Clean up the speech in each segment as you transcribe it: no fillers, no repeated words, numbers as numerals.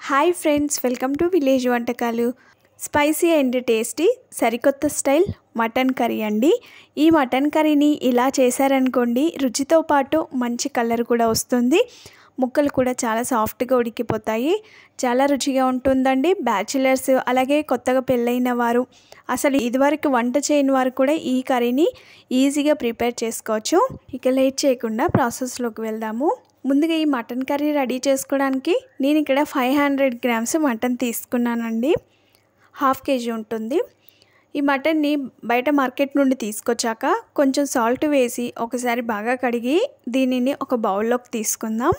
Hi friends, welcome to village వంటకాలు. Spicy and tasty సరికొత్త style mutton curry అండి. ఈ మటన్ కర్రీని ఇలా చేశారనుకోండి, రుచితో పాటు మంచి కలర్ కూడా వస్తుంది. ముక్కలు కూడా చాలా సాఫ్ట్గా ఉడికిపోతాయి. చాలా రుచిగా ఉంటుందండి. బ్యాచిలర్స్ అలాగే కొత్తగా పెళ్ళైన వారు, అసలు ఇదివరకు వంట చేయని వారు కూడా ఈ కర్రీని ఈజీగా ప్రిపేర్ చేసుకోవచ్చు. ఇక లేట్ చేయకుండా ప్రాసెస్లోకి వెళ్దాము. ముందుగా ఈ మటన్ కర్రీ రెడీ చేసుకోవడానికి నేను ఇక్కడ 500 గ్రామ్స్ మటన్ తీసుకున్నానండి. హాఫ్ కేజీ ఉంటుంది. ఈ మటన్ని బయట మార్కెట్ నుండి తీసుకొచ్చాక కొంచెం సాల్ట్ వేసి ఒకసారి బాగా కడిగి దీనిని ఒక బౌల్లోకి తీసుకుందాం.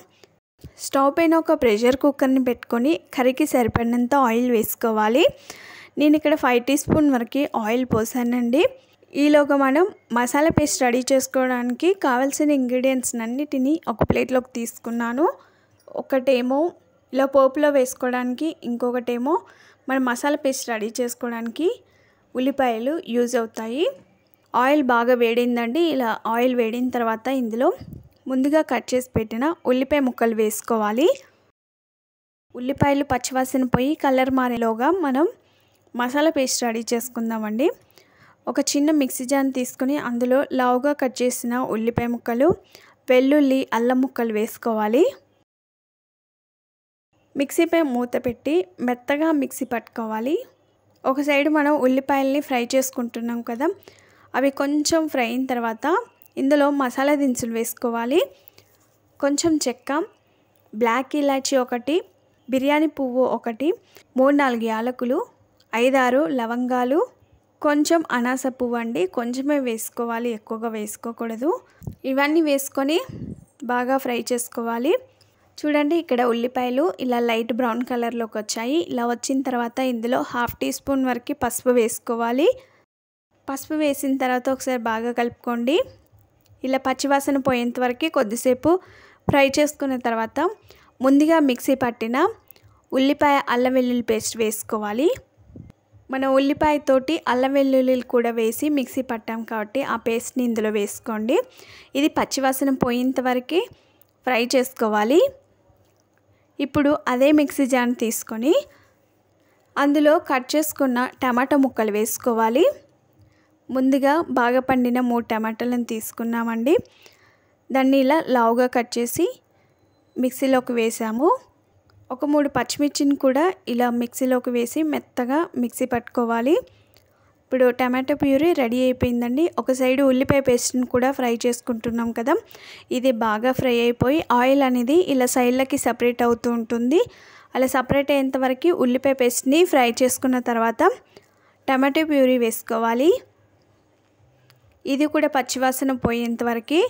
స్టవ్ పైన ఒక ప్రెషర్ కుక్కర్ని పెట్టుకొని కర్రీకి సరిపడినంత ఆయిల్ వేసుకోవాలి. నేను ఇక్కడ 5 టీ స్పూన్ వరకు ఆయిల్ పోసానండి. ఈలోగా మనం మసాలా పేస్ట్ రెడీ చేసుకోవడానికి కావాల్సిన ఇంగ్రీడియంట్స్ అన్నిటినీ ఒక ప్లేట్లోకి తీసుకున్నాను. ఒకటేమో ఇలా పోపులో వేసుకోవడానికి, ఇంకొకటేమో మనం మసాలా పేస్ట్ రెడీ చేసుకోవడానికి ఉల్లిపాయలు యూజ్ అవుతాయి. ఆయిల్ బాగా వేడిందండి. ఇలా ఆయిల్ వేడిన తర్వాత ఇందులో ముందుగా కట్ చేసి పెట్టిన ఉల్లిపాయ ముక్కలు వేసుకోవాలి. ఉల్లిపాయలు పచ్చివాసన పోయి కలర్ మారేలోగా మనం మసాలా పేస్ట్ రెడీ చేసుకుందామండి. ఒక చిన్న మిక్సీ జార్ తీసుకుని అందులో లావుగా కట్ చేసిన ఉల్లిపాయ ముక్కలు, వెల్లుల్లి, అల్లం ముక్కలు వేసుకోవాలి. మిక్సీపై మూత పెట్టి మెత్తగా మిక్సీ పట్టుకోవాలి. ఒక సైడ్ మనం ఉల్లిపాయల్ని ఫ్రై చేసుకుంటున్నాం కదా, అవి కొంచెం ఫ్రై అయిన తర్వాత ఇందులో మసాలా దినుసులు వేసుకోవాలి. కొంచెం చెక్క, బ్లాక్ ఇలాచీ ఒకటి, బిర్యానీ పువ్వు ఒకటి, 3-4 యాలకులు, 5-6 లవంగాలు, కొంచెం అనాస పువ్వు అండి, కొంచెమే వేసుకోవాలి, ఎక్కువగా వేసుకోకూడదు. ఇవన్నీ వేసుకొని బాగా ఫ్రై చేసుకోవాలి. చూడండి, ఇక్కడ ఉల్లిపాయలు ఇలా లైట్ బ్రౌన్ కలర్లోకి వచ్చాయి. ఇలా వచ్చిన తర్వాత ఇందులో 1/2 టీ స్పూన్ వరకు పసుపు వేసుకోవాలి. పసుపు వేసిన తర్వాత ఒకసారి బాగా కలుపుకోండి. ఇలా పచ్చివాసన పోయేంత వరకు కొద్దిసేపు ఫ్రై చేసుకున్న తర్వాత ముందుగా మిక్సీ పట్టిన ఉల్లిపాయ అల్లం వెల్లుల్లి పేస్ట్ వేసుకోవాలి. మన ఉల్లిపాయతోటి అల్లం వెల్లుల్లిలు కూడా వేసి మిక్సీ పట్టాం కాబట్టి ఆ పేస్ట్ని ఇందులో వేసుకోండి. ఇది పచ్చివాసన పోయేంత వరకు ఫ్రై చేసుకోవాలి. ఇప్పుడు అదే మిక్సీ జార్ని తీసుకొని అందులో కట్ చేసుకున్న టమాటా ముక్కలు వేసుకోవాలి. ముందుగా బాగా పండిన 3 టమాటాలను తీసుకున్నామండి. దాన్ని ఇలా లావుగా కట్ చేసి మిక్సీలోకి వేసాము. ఒక 3 పచ్చిమిర్చిని కూడా ఇలా మిక్సీలోకి వేసి మెత్తగా మిక్సీ పట్టుకోవాలి. ఇప్పుడు టమాటో ప్యూరీ రెడీ అయిపోయిందండి. ఒక సైడ్ ఉల్లిపాయ పేస్ట్ని కూడా ఫ్రై చేసుకుంటున్నాం కదా, ఇది బాగా ఫ్రై అయిపోయి ఆయిల్ అనేది ఇలా సైడ్లకి సపరేట్ అవుతూ ఉంటుంది. అలా సపరేట్ అయ్యేంత వరకు ఉల్లిపాయ పేస్ట్ని ఫ్రై చేసుకున్న తర్వాత టమాటో ప్యూరీ వేసుకోవాలి. ఇది కూడా పచ్చివాసన పోయేంత వరకు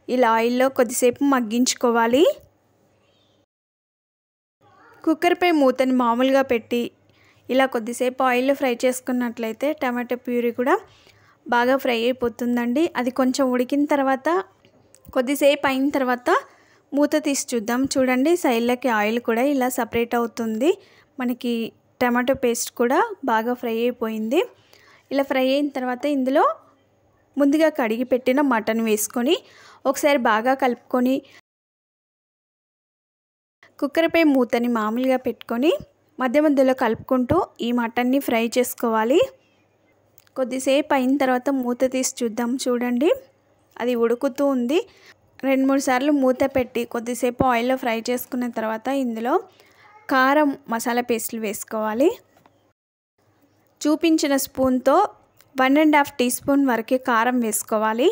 ఇలా ఆయిల్లో కొద్దిసేపు మగ్గించుకోవాలి. కుక్కర్పై మూతని మామూలుగా పెట్టి ఇలా కొద్దిసేపు ఆయిల్లో ఫ్రై చేసుకున్నట్లయితే టమాటో ప్యూరీ కూడా బాగా ఫ్రై అయిపోతుందండి. అది కొంచెం ఉడికిన తర్వాత కొద్దిసేపు అయిన తర్వాత మూత తీసి చూద్దాం. చూడండి, సైడ్లకి ఆయిల్ కూడా ఇలా సపరేట్ అవుతుంది. మనకి టమాటో పేస్ట్ కూడా బాగా ఫ్రై అయిపోయింది. ఇలా ఫ్రై అయిన తర్వాత ఇందులో ముందుగా కడిగి పెట్టిన మటన్ వేసుకొని ఒకసారి బాగా కలుపుకొని కుక్కర్పై మూతని మామూలుగా పెట్టుకొని మధ్య మధ్యలో కలుపుకుంటూ ఈ మటన్ని ఫ్రై చేసుకోవాలి. కొద్దిసేపు అయిన తర్వాత మూత తీసి చూద్దాం. చూడండి, అది ఉడుకుతూ ఉంది. 2-3 సార్లు మూత పెట్టి కొద్దిసేపు ఆయిల్లో ఫ్రై చేసుకున్న తర్వాత ఇందులో కారం, మసాలా పేస్టులు వేసుకోవాలి. చూపించిన స్పూన్తో 1.5 టీ స్పూన్ వరకు కారం వేసుకోవాలి.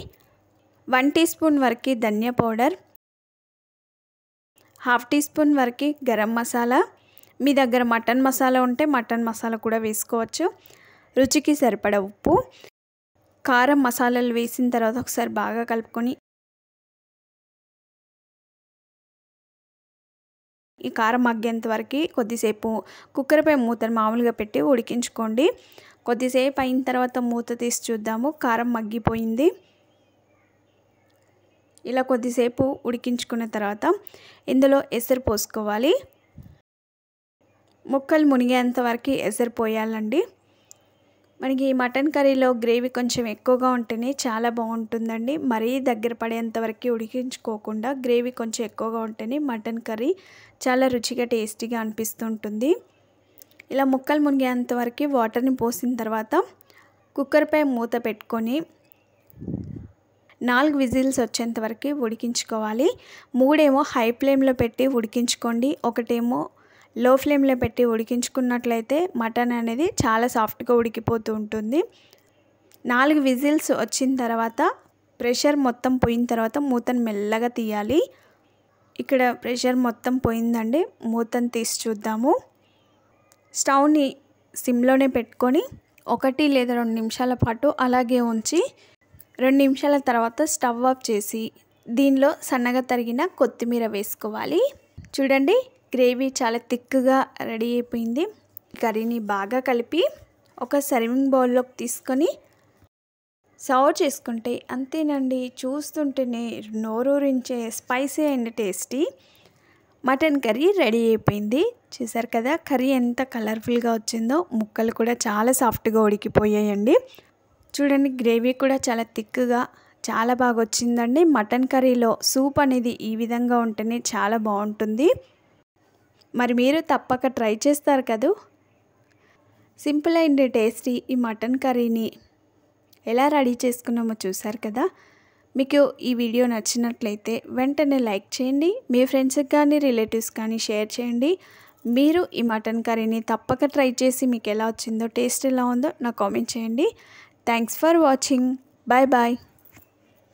1 టీ స్పూన్ వరకు ధనియా పౌడర్, 1/2 టీ స్పూన్ వరకు గరం మసాలా, మీ దగ్గర మటన్ మసాలా ఉంటే మటన్ మసాలా కూడా వేసుకోవచ్చు. రుచికి సరిపడా ఉప్పు, కారం, మసాలాలు వేసిన తర్వాత ఒకసారి బాగా కలుపుకొని ఈ కారం మగ్గేంత వరకు కొద్దిసేపు కుక్కర్పై మూతను మామూలుగా పెట్టి ఉడికించుకోండి. కొద్దిసేపు అయిన తర్వాత మూత తీసి చూద్దాము. కారం మగ్గిపోయింది. ఇలా కొద్దిసేపు ఉడికించుకున్న తర్వాత ఇందులో ఎసరు పోసుకోవాలి. ముక్కలు మునిగేంత వరకు ఎసరు పోయాలండి. మనకి ఈ మటన్ కర్రీలో గ్రేవీ కొంచెం ఎక్కువగా ఉంటేనే చాలా బాగుంటుందండి. మరీ దగ్గర పడేంత వరకు ఉడికించుకోకుండా గ్రేవీ కొంచెం ఎక్కువగా ఉంటేనే మటన్ కర్రీ చాలా రుచిగా టేస్టీగా అనిపిస్తూ ఉంటుంది. ఇలా ముక్కలు మునిగేంత వరకు వాటర్ని పోసిన తర్వాత కుక్కర్పై మూత పెట్టుకొని 4 విజిల్స్ వచ్చేంత వరకు ఉడికించుకోవాలి. 3 ఏమో హై ఫ్లేమ్లో పెట్టి ఉడికించుకోండి. ఒకటేమో లో ఫ్లేమ్లో పెట్టి ఉడికించుకున్నట్లయితే మటన్ అనేది చాలా సాఫ్ట్గా ఉడికిపోతూ ఉంటుంది. 4 విజిల్స్ వచ్చిన తర్వాత ప్రెషర్ మొత్తం పోయిన తర్వాత మూతను మెల్లగా తీయాలి. ఇక్కడ ప్రెషర్ మొత్తం పోయిందండి. మూతను తీసి చూద్దాము. స్టవ్ని సిమ్లోనే పెట్టుకొని 1 లేదా 2 నిమిషాల పాటు అలాగే ఉంచి 2 నిమిషాల తర్వాత స్టవ్ ఆఫ్ చేసి దీనిలో సన్నగా తరిగిన కొత్తిమీర వేసుకోవాలి. చూడండి, గ్రేవీ చాలా థిక్గా రెడీ అయిపోయింది. కర్రీని బాగా కలిపి ఒక సర్వింగ్ బౌల్లోకి తీసుకొని సర్వ్ చేసుకుంటే అంతేనండి. చూస్తుంటేనే నోరూరించే spicy and tasty mutton curry ready అయిపోయింది. చూసారు కదా, కర్రీ ఎంత కలర్ఫుల్గా వచ్చిందో. ముక్కలు కూడా చాలా సాఫ్ట్గా ఉడికిపోయాయండి. చూడండి, గ్రేవీ కూడా చాలా థిక్గా చాలా బాగా వచ్చిందండి. మటన్ కర్రీలో సూప్ అనేది ఈ విధంగా ఉంటేనే చాలా బాగుంటుంది. మరి మీరు తప్పక ట్రై చేస్తారు కదా. సింపుల్ అండ్ టేస్టీ ఈ మటన్ కర్రీని ఎలా రెడీ చేసుకున్నామో చూసారు కదా. మీకు ఈ వీడియో నచ్చినట్లయితే వెంటనే లైక్ చేయండి. మీ ఫ్రెండ్స్కి కానీ రిలేటివ్స్ కానీ షేర్ చేయండి. మీరు ఈ మటన్ కర్రీని తప్పక ట్రై చేసి మీకు ఎలా వచ్చిందో, టేస్ట్ ఎలా ఉందో నాకు కామెంట్ చేయండి. Thanks for watching. Bye bye.